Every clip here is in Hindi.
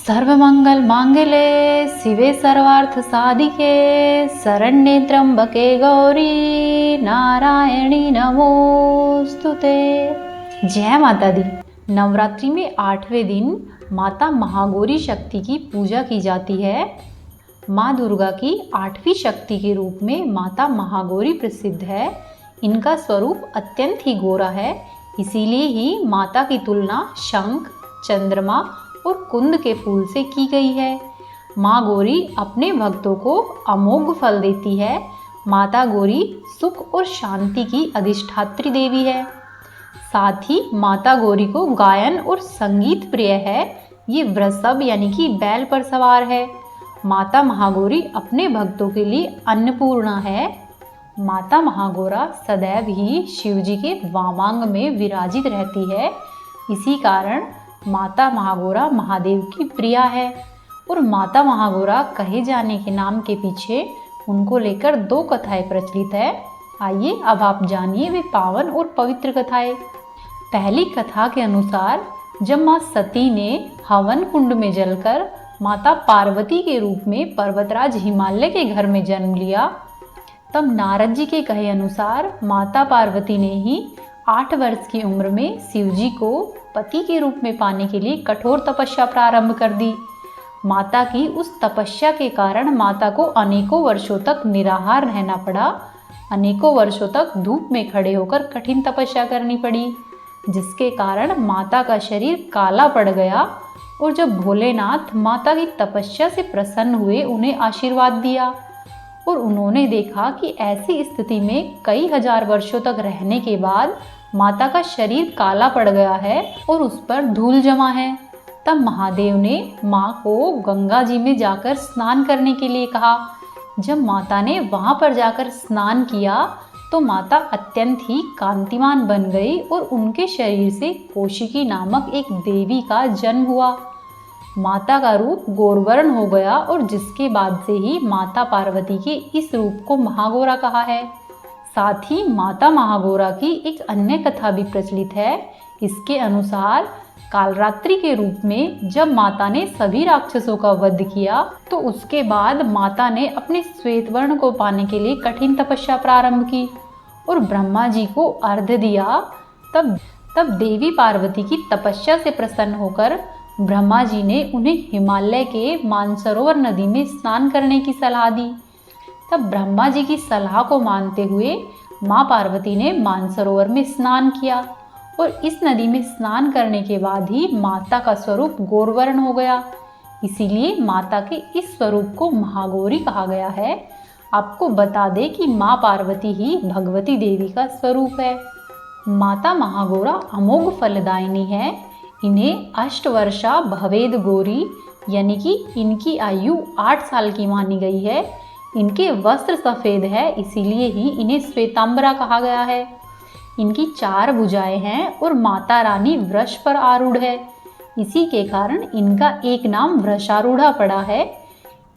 सर्वमंगल मांगल्ये शिवे सर्वार्थ साधिके शरण्ये त्र्यंबके गौरी नारायणी नमोस्तुते। जय माता दी। नवरात्रि में 8वें दिन माता महागौरी शक्ति की पूजा की जाती है। माँ दुर्गा की 8वीं शक्ति के रूप में माता महागौरी प्रसिद्ध है। इनका स्वरूप अत्यंत ही गोरा है, इसीलिए ही माता की तुलना शंख, चंद्रमा और कुंद के फूल से की गई है। माँ गौरी अपने भक्तों को अमोघ फल देती है। माता गौरी सुख और शांति की अधिष्ठात्री देवी है। साथ ही माता गौरी को गायन और संगीत प्रिय है। ये वृषभ यानी कि बैल पर सवार है। माता महागौरी अपने भक्तों के लिए अन्नपूर्णा है। माता महागौरा सदैव ही शिवजी के वामांग में विराजित रहती है। इसी कारण माता महागौरा महादेव की प्रिया है। और माता महागौरा कहे जाने के नाम के पीछे उनको लेकर 2 कथाएं प्रचलित है। आइए अब आप जानिए वे पावन और पवित्र कथाएं। पहली कथा के अनुसार जब माँ सती ने हवन कुंड में जलकर माता पार्वती के रूप में पर्वतराज हिमालय के घर में जन्म लिया, तब नारद जी के कहे अनुसार माता पार्वती ने ही 8 वर्ष की उम्र में शिवजी को पति के रूप में पाने के लिए कठोर तपस्या प्रारंभ कर दी। माता की उस तपस्या के कारण माता को अनेकों वर्षों तक निराहार रहना पड़ा। अनेकों वर्षों तक धूप में खड़े होकर कठिन तपस्या करनी पड़ी, जिसके कारण माता का शरीर काला पड़ गया। और जब भोलेनाथ माता की तपस्या से प्रसन्न हुए, उन्हें आशीर्वाद दिया और उन्होंने देखा कि ऐसी स्थिति में कई हजार वर्षों तक रहने के बाद माता का शरीर काला पड़ गया है और उस पर धूल जमा है। तब महादेव ने माँ को गंगा जी में जाकर स्नान करने के लिए कहा। जब माता ने वहां पर जाकर स्नान किया तो माता अत्यंत ही कांतिमान बन गई और उनके शरीर से कौशिकी नामक एक देवी का जन्म हुआ। माता का रूप गौरवर्ण हो गया और जिसके बाद से ही माता पार्वती के इस रूप को महागौरा कहा है। साथ ही माता महागौरा की एक अन्य कथा भी प्रचलित है। इसके अनुसार कालरात्रि के रूप में जब माता ने सभी राक्षसों का वध किया तो उसके बाद माता ने अपने श्वेत वर्ण को पाने के लिए कठिन तपस्या प्रारंभ की और ब्रह्मा जी को अर्घ्य दिया। तब देवी पार्वती की तपस्या से प्रसन्न होकर ब्रह्मा जी ने उन्हें हिमालय के मानसरोवर नदी में स्नान करने की सलाह दी। तब ब्रह्मा जी की सलाह को मानते हुए माँ पार्वती ने मानसरोवर में स्नान किया और इस नदी में स्नान करने के बाद ही माता का स्वरूप गौरवर्ण हो गया। इसीलिए माता के इस स्वरूप को महागौरी कहा गया है। आपको बता दें कि माँ पार्वती ही भगवती देवी का स्वरूप है। माता महागौरा अमोघ फलदायिनी है। इन्हें अष्टवर्षा भवेद गौरी यानी कि इनकी आयु 8 साल की मानी गई है। इनके वस्त्र सफ़ेद है, इसीलिए ही इन्हें श्वेतांबरा कहा गया है। इनकी 4 भुजाएं हैं और माता रानी वृष पर आरूढ़ है। इसी के कारण इनका एक नाम वृषारूढ़ा पड़ा है।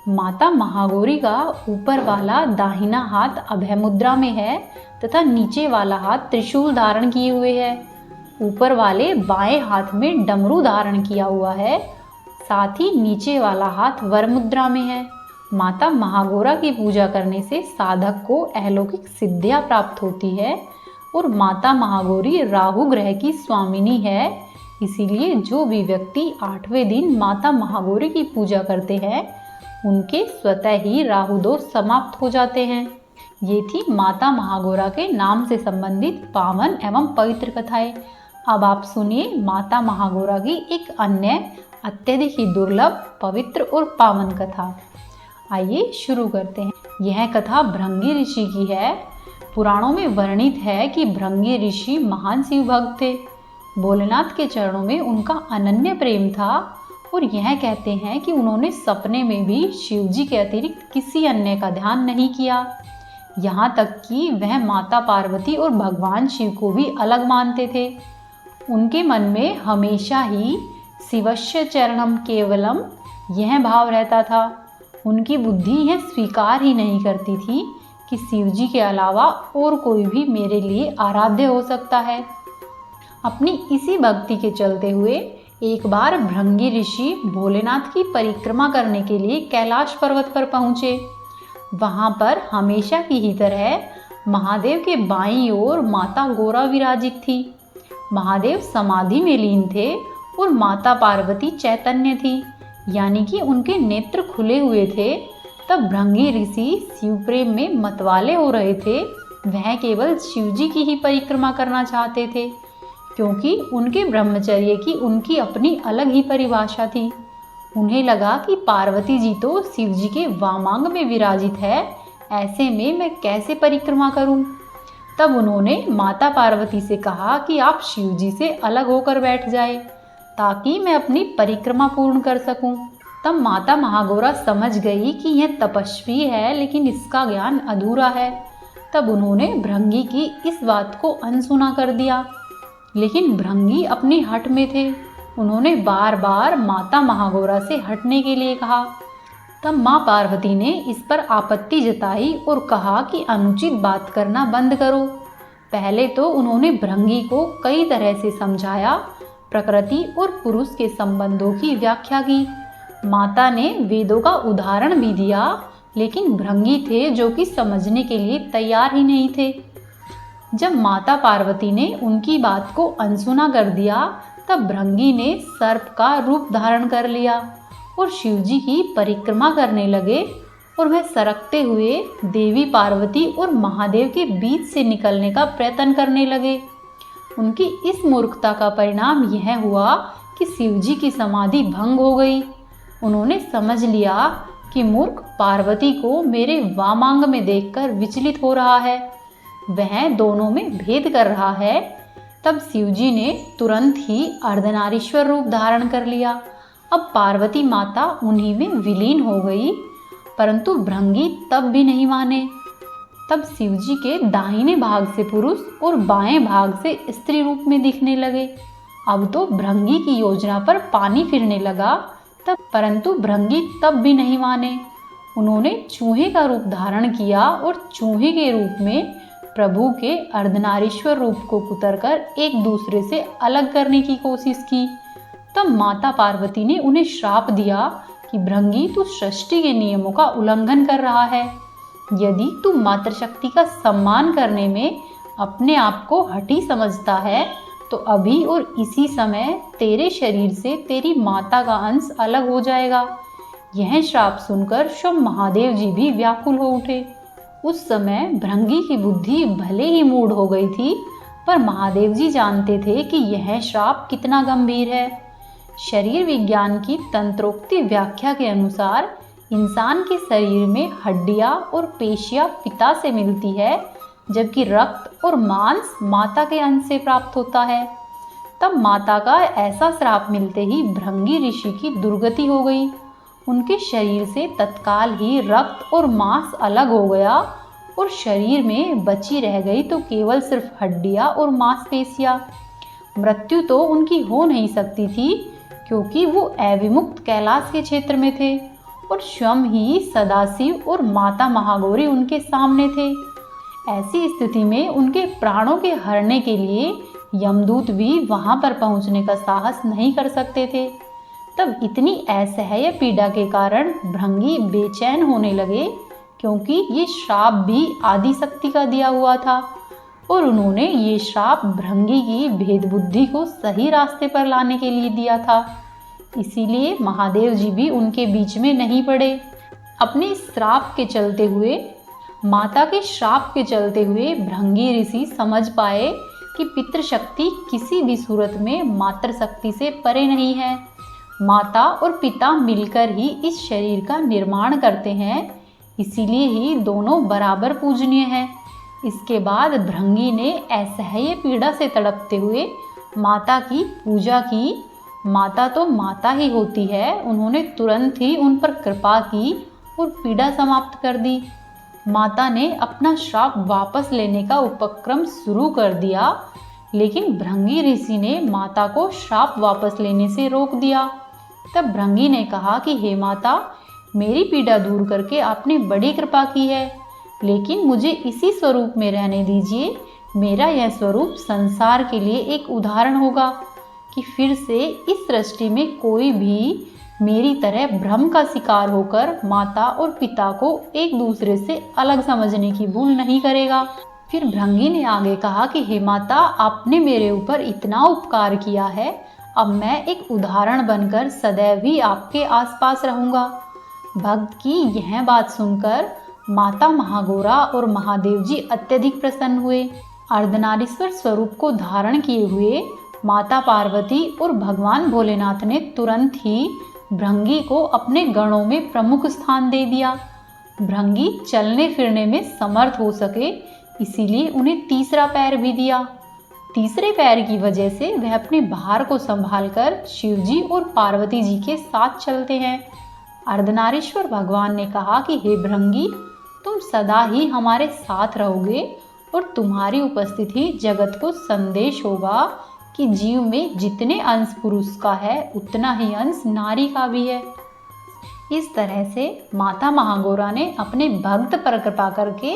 माता महागौरी का ऊपर वाला दाहिना हाथ अभय मुद्रा में है तथा नीचे वाला हाथ त्रिशूल धारण किए हुए है। ऊपर वाले बाएं हाथ में डमरू धारण किया हुआ है। साथ ही नीचे वाला हाथ वर मुद्रा में है। माता महागौरा की पूजा करने से साधक को अलौकिक सिद्धियां प्राप्त होती है और माता महागौरी राहु ग्रह की स्वामिनी है। इसीलिए जो भी व्यक्ति 8वें दिन माता महागौरी की पूजा करते हैं उनके स्वतः ही राहु दोष समाप्त हो जाते हैं। ये थी माता महागौरा के नाम से संबंधित पावन एवं पवित्र कथाएं। अब आप सुनिए माता महागौरा की एक अन्य अत्यधिक ही दुर्लभ, पवित्र और पावन कथा। आइए शुरू करते हैं। यह कथा भृंगी ऋषि की है। पुराणों में वर्णित है कि भृंगी ऋषि महान शिव भक्त थे। भोलेनाथ के चरणों में उनका अनन्य प्रेम था और यह कहते हैं कि उन्होंने सपने में भी शिवजी के अतिरिक्त किसी अन्य का ध्यान नहीं किया। यहाँ तक कि वह माता पार्वती और भगवान शिव को भी अलग मानते थे। उनके मन में हमेशा ही शिवस्य चरणम केवलम यह भाव रहता था। उनकी बुद्धि यह स्वीकार ही नहीं करती थी कि शिवजी के अलावा और कोई भी मेरे लिए आराध्य हो सकता है। अपनी इसी भक्ति के चलते हुए एक बार भृंगी ऋषि भोलेनाथ की परिक्रमा करने के लिए कैलाश पर्वत पर पहुँचे। वहाँ पर हमेशा की ही तरह महादेव के बाईं ओर माता गौरा विराजित थी। महादेव समाधि में लीन थे और माता पार्वती चैतन्य थी, यानी कि उनके नेत्र खुले हुए थे। तब भृंगी ऋषि शिव प्रेम में मतवाले हो रहे थे। वह केवल शिव जी की ही परिक्रमा करना चाहते थे, क्योंकि उनके ब्रह्मचर्य की उनकी अपनी अलग ही परिभाषा थी। उन्हें लगा कि पार्वती जी तो शिव जी के वामांग में विराजित है, ऐसे में मैं कैसे परिक्रमा करूं? तब उन्होंने माता पार्वती से कहा कि आप शिव जी से अलग होकर बैठ जाए, ताकि मैं अपनी परिक्रमा पूर्ण कर सकूं। तब माता महागौरा समझ गई कि यह तपस्वी है, लेकिन इसका ज्ञान अधूरा है। तब उन्होंने भृंगी की इस बात को अनसुना कर दिया, लेकिन भृंगी अपनी हट में थे। उन्होंने बार बार माता महागौरा से हटने के लिए कहा। तब माँ पार्वती ने इस पर आपत्ति जताई और कहा कि अनुचित बात करना बंद करो। पहले तो उन्होंने भृंगी को कई तरह से समझाया, प्रकृति और पुरुष के संबंधों की व्याख्या की। माता ने वेदों का उदाहरण भी दिया, लेकिन भृंगी थे जो कि समझने के लिए तैयार ही नहीं थे। जब माता पार्वती ने उनकी बात को अनसुना कर दिया, तब भृंगी ने सर्प का रूप धारण कर लिया और शिव जी की परिक्रमा करने लगे। और वह सरकते हुए देवी पार्वती और महादेव के बीच से निकलने का प्रयत्न करने लगे। उनकी इस मूर्खता का परिणाम यह हुआ कि शिव जी की समाधि भंग हो गई। उन्होंने समझ लिया कि मूर्ख पार्वती को मेरे वामांग में देखकर विचलित हो रहा है, वह दोनों में भेद कर रहा है। तब शिव जी ने तुरंत ही अर्धनारीश्वर रूप धारण कर लिया। अब पार्वती माता उन्हीं में विलीन हो गई, परंतु भृंगी तब भी नहीं माने। तब शिव जी के दाहिने भाग से पुरुष और बाएं भाग से स्त्री रूप में दिखने लगे। अब तो भृंगी की योजना पर पानी फिरने लगा, परंतु भृंगी तब भी नहीं माने। उन्होंने चूहे का रूप धारण किया और चूहे के रूप में प्रभु के अर्धनारीश्वर रूप को कुतरकर एक दूसरे से अलग करने की कोशिश की। तब माता पार्वती ने उन्हें श्राप दिया कि भृंगी तू सृष्टि के नियमों का उल्लंघन कर रहा है। यदि तू मातृशक्ति का सम्मान करने में अपने आप को हठी समझता है, तो अभी और इसी समय तेरे शरीर से तेरी माता का अंश अलग हो जाएगा। यह श्राप सुनकर स्वयं महादेव जी भी व्याकुल हो उठे। उस समय भृंगी की बुद्धि भले ही मूढ़ हो गई थी, पर महादेव जी जानते थे कि यह श्राप कितना गंभीर है। शरीर विज्ञान की तंत्रोक्ति व्याख्या के अनुसार इंसान के शरीर में हड्डियां और पेशियां पिता से मिलती है, जबकि रक्त और मांस माता के अंश से प्राप्त होता है। तब माता का ऐसा श्राप मिलते ही भृंगी ऋषि की दुर्गति हो गई। उनके शरीर से तत्काल ही रक्त और मांस अलग हो गया और शरीर में बची रह गई तो केवल सिर्फ हड्डियां और मांसपेशियां। मृत्यु तो उनकी हो नहीं सकती थी, क्योंकि वो अविमुक्त कैलाश के क्षेत्र में थे और स्वयं ही सदाशिव और माता महागौरी उनके सामने थे। ऐसी स्थिति में उनके प्राणों के हरने के लिए यमदूत भी वहां पर पहुंचने का साहस नहीं कर सकते थे। तब इतनी असह्य पीड़ा के कारण भृंगी बेचैन होने लगे, क्योंकि ये श्राप भी आदि शक्ति का दिया हुआ था और उन्होंने ये श्राप भृंगी की भेद बुद्धि को सही रास्ते पर लाने के लिए दिया था। इसीलिए महादेव जी भी उनके बीच में नहीं पड़े। अपने श्राप के चलते हुए, माता के श्राप के चलते हुए भृंगी ऋषि समझ पाए कि पितृशक्ति किसी भी सूरत में मातृशक्ति से परे नहीं है। माता और पिता मिलकर ही इस शरीर का निर्माण करते हैं, इसीलिए ही दोनों बराबर पूजनीय हैं। इसके बाद भृंगी ने असह्य पीड़ा से तड़पते हुए माता की पूजा की। माता तो माता ही होती है। उन्होंने तुरंत ही उन पर कृपा की और पीड़ा समाप्त कर दी। माता ने अपना श्राप वापस लेने का उपक्रम शुरू कर दिया, लेकिन भृंगी ऋषि ने माता को श्राप वापस लेने से रोक दिया। तब भृंगी ने कहा कि हे माता, मेरी पीड़ा दूर करके आपने बड़ी कृपा की है, लेकिन मुझे इसी स्वरूप में रहने दीजिए। मेरा यह स्वरूप संसार के लिए एक उदाहरण होगा कि फिर से इस सृष्टि में कोई भी मेरी तरह भ्रम का शिकार होकर माता और पिता को एक दूसरे से अलग समझने की भूल नहीं करेगा। फिर भृंगी ने आगे कहा कि हे माता, आपने मेरे ऊपर इतना उपकार किया है, अब मैं एक उदाहरण बनकर सदैव ही आपके आसपास रहूंगा। भक्त की यह बात सुनकर माता महागौरा और महादेव जी अत्यधिक प्रसन्न हुए। अर्धनारीश्वर स्वरूप को धारण किए हुए माता पार्वती और भगवान भोलेनाथ ने तुरंत ही भृंगी को अपने गणों में प्रमुख स्थान दे दिया। भृंगी चलने फिरने में समर्थ हो सके, इसीलिए उन्हें तीसरा पैर भी दिया। तीसरे पैर की वजह से वह अपने भार को संभालकर शिव जी और पार्वती जी के साथ चलते हैं। अर्धनारीश्वर भगवान ने कहा कि हे भृंगी, तुम सदा ही हमारे साथ रहोगे और तुम्हारी उपस्थिति जगत को संदेश होगा कि जीव में जितने अंश पुरुष का है उतना ही अंश नारी का भी है। इस तरह से माता महागौरा ने अपने भक्त पर कृपा करके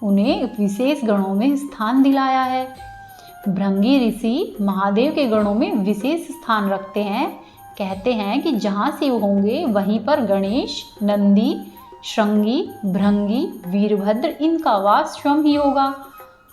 उन्हें विशेष गणों में स्थान दिलाया है। भृंगी ऋषि महादेव के गणों में विशेष स्थान रखते हैं। कहते हैं कि जहाँ शिव होंगे वहीं पर गणेश, नंदी, श्रृंगी, भृंगी, वीरभद्र इनका वास स्वयं ही होगा।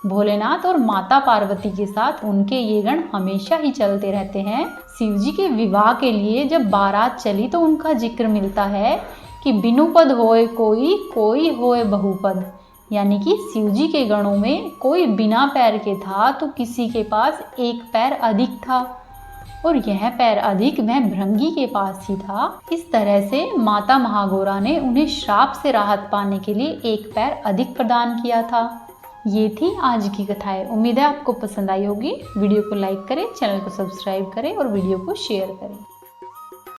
भोलेनाथ और माता पार्वती के साथ उनके ये गण हमेशा ही चलते रहते हैं। शिव जी के विवाह के लिए जब बारात चली तो उनका जिक्र मिलता है कि बिनु पद होए कोई, कोई होए बहुपद, यानी कि शिव जी के गणों में कोई बिना पैर के था तो किसी के पास एक पैर अधिक था, और यह पैर अधिक वह भृंगी के पास ही था। इस तरह से माता महागौरा ने उन्हें श्राप से राहत पाने के लिए एक पैर अधिक प्रदान किया था। ये थी आज की कथाएं। उम्मीद है आपको पसंद आई होगी। वीडियो को लाइक करें, चैनल को सब्सक्राइब करें और वीडियो को शेयर करें।